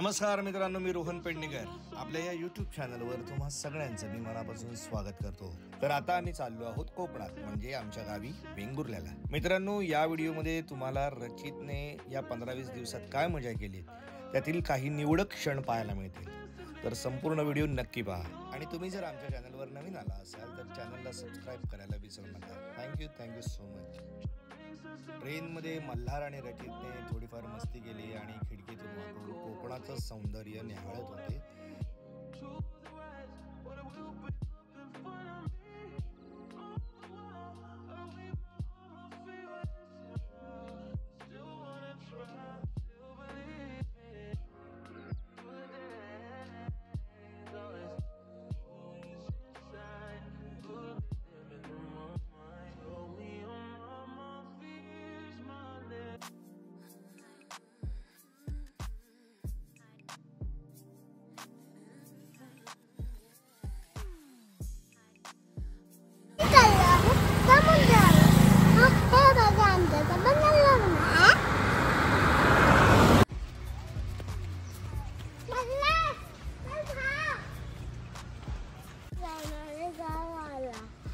नमस्कार मित्रांनो, मी रोहन पेडणेकर आपल्या या यूट्यूब चॅनलवर तुम्हा सगळ्यांचं मी मनापासून स्वागत करतो। तर आता आम्ही चाललो आहोत कोकणात, म्हणजे आमच्या गावी वेंगुर्ल्याला। मित्रांनो, या व्हिडिओमध्ये तुम्हाला रचितने या 15-20 दिवसात काय मजा केली त्यातील काही निवडक क्षण पाहायला मिळतील। तर संपूर्ण व्हिडिओ नक्की पहा आणि तुम्ही जर आमच्या चॅनलवर नवीन आला असाल तर चॅनलला सबस्क्राइब करायला विसरू नका। Thank you so much. ट्रेनमध्ये मल्हार आणि रचितने थोडीफार मस्ती केली आणि खिडकीतून वाकून कोकणाचं सौंदर्य निहाळत होते।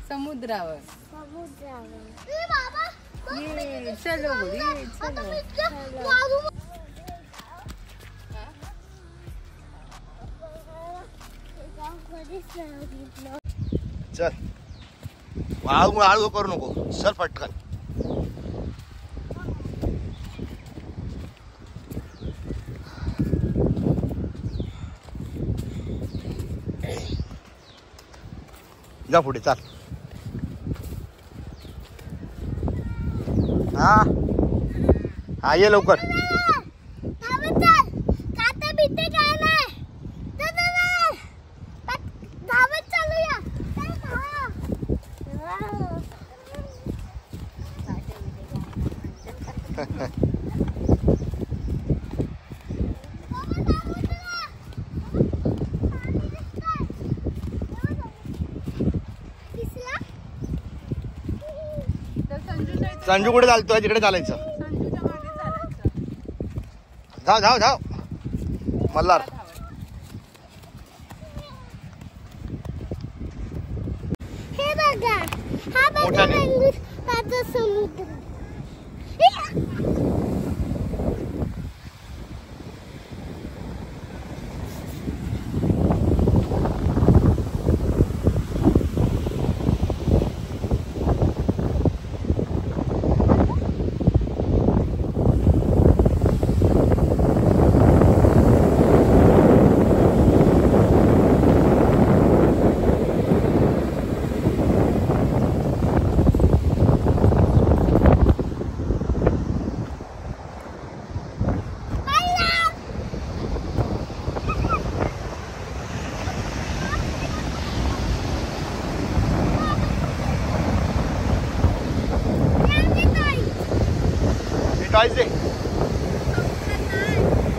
समुद्रावर ये चलो बुडी चलो। चल, आळू करू नको, चल पटकन। जा पुढे चाल। हा ये लवकर। संजू कुठे चालतोय? तिकडे चालायचं। धाव धाव धाव मल्हार। हे बघा, हा बघा वेंगुर्ल्याचा समुद्र।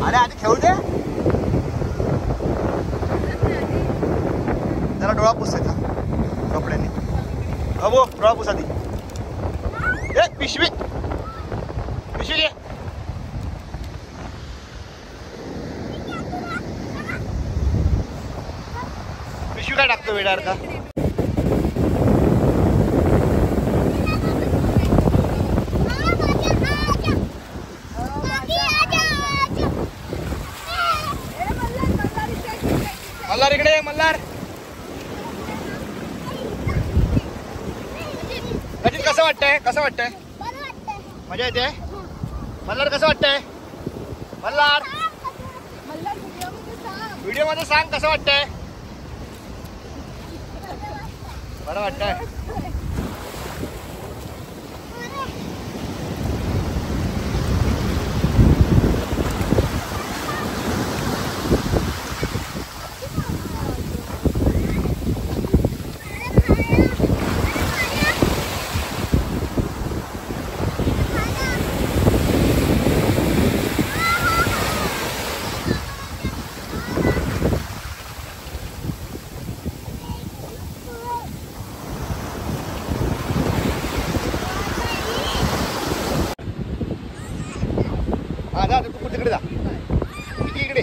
अरे आधी खेळू दे, जरा डोळा पुसायचा कपड्याने। अबो डोळा पुसा दी। पिशवी पिशवी घे। पिशवी काय टाकतो वेड्यावर का? मल्हार इकडे, मल्हार रचित कसं वाटतंय? कसं वाटतंय? मजा येते? मल्हार कसं वाटतंय? मल्हार व्हिडिओ मध्ये सांग कसं वाटतंय? बरं वाटतंय? जा, तू तिकडे जा, इकडे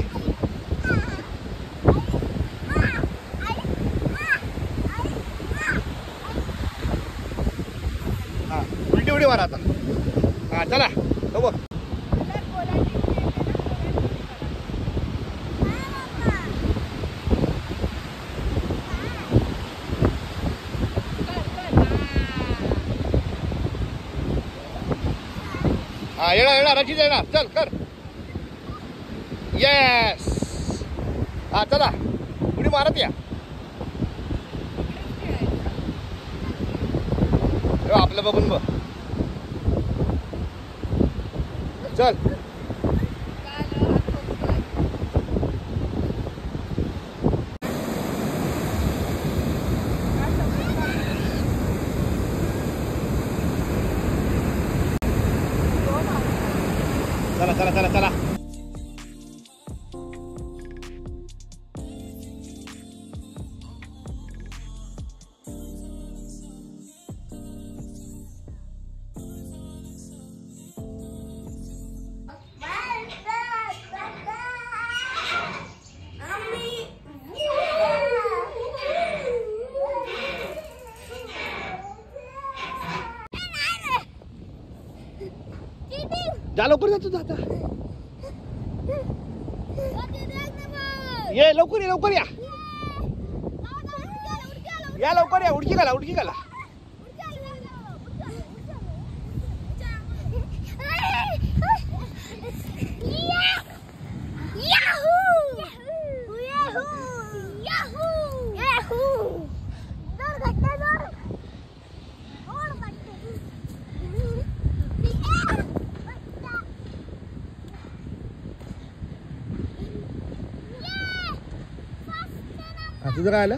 उडी मारा आता. हा चला बघ. हा येणार रचित येणार. चल कर. येस. हा चला उडी मारत या. आपलं बघून बघ. चल चला चला चला चला. जा लवकर जा. तुझा आता ये लवकर. ये लवकर या. या लवकर या. उडकी घाला. उडकी घाला. तुझं काय आलं.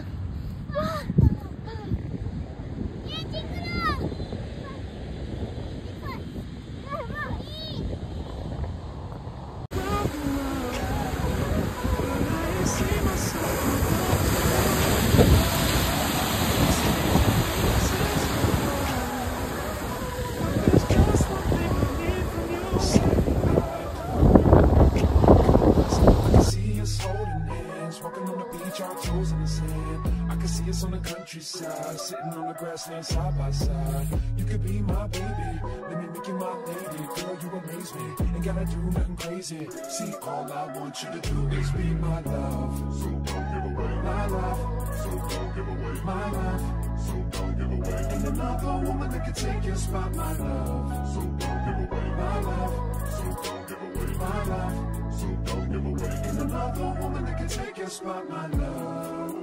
On the countryside, sitting on the grassland side by side. You could be my baby, let me make you my lady. Girl, you amaze me, ain't gotta do nothing crazy. See, all I want you to do is be my love. So don't give away my love. So don't give away my love. So don't give away. Ain't another woman that can take your spot, my love. So don't give away my love. So don't give away my love. So don't give away. Ain't another woman that can take your spot, my love.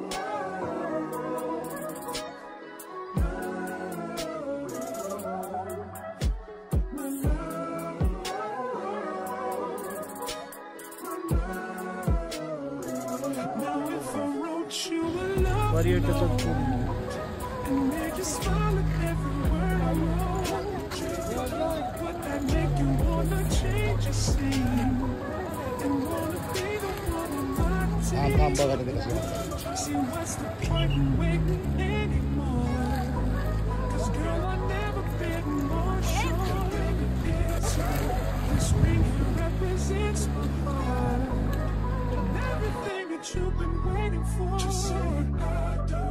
You've been waiting for. Just say I do.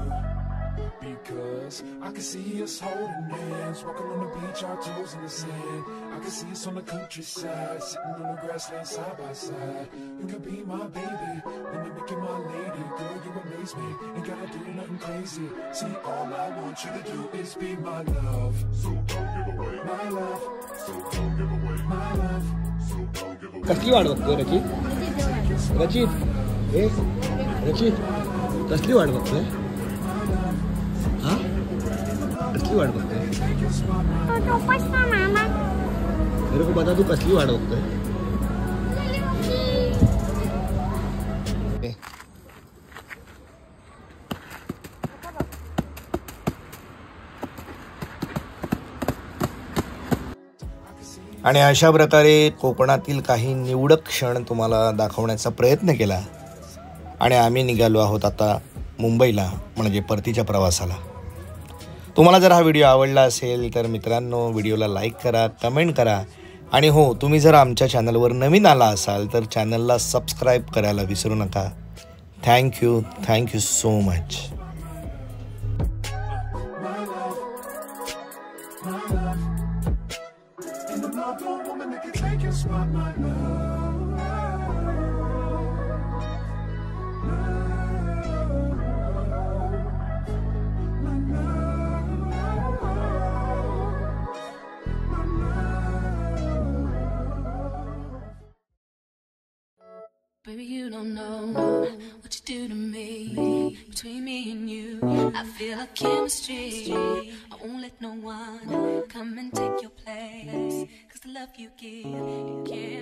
Because I can see us holding hands, walking on the beach, our toes in the sand. I can see us on the countryside, sitting on the grassland side by side. You could be my baby, let me make you my lady. Girl, you amaze me, ain't gotta do nothing crazy. See, all I want you to do is be my love. So don't give away my love. So don't give away my love. So don't give away. कसली वाट बघतोय रचित? रचित ए रचित कसली वाट बघतोय? हा कसली वाट बघतोय? मेरे को बता तू कसली वाट बघतोय? आणि अशा प्रकारे कोकणातील काही निवडक क्षण तुम्हाला दाखवण्याचा प्रयत्न केला आणि आम्ही निघालो आहोत आता मुंबईला, म्हणजे परतीच्या प्रवासाला. तुम्हाला जर हा व्हिडिओ आवडला असेल तर मित्रांनो व्हिडिओला लाईक करा, कमेंट करा आणि हो, तुम्ही जर आमच्या चॅनलवर नवीन आला असाल तर चॅनलला सबस्क्राईब करायला विसरू नका. Thank you so much. love, no woman that can take your spot, my love. Baby, you don't know what you do to me. Between me and you, I feel a chemistry. I won't let no one come and take your place. 'Cause the love you give, you can't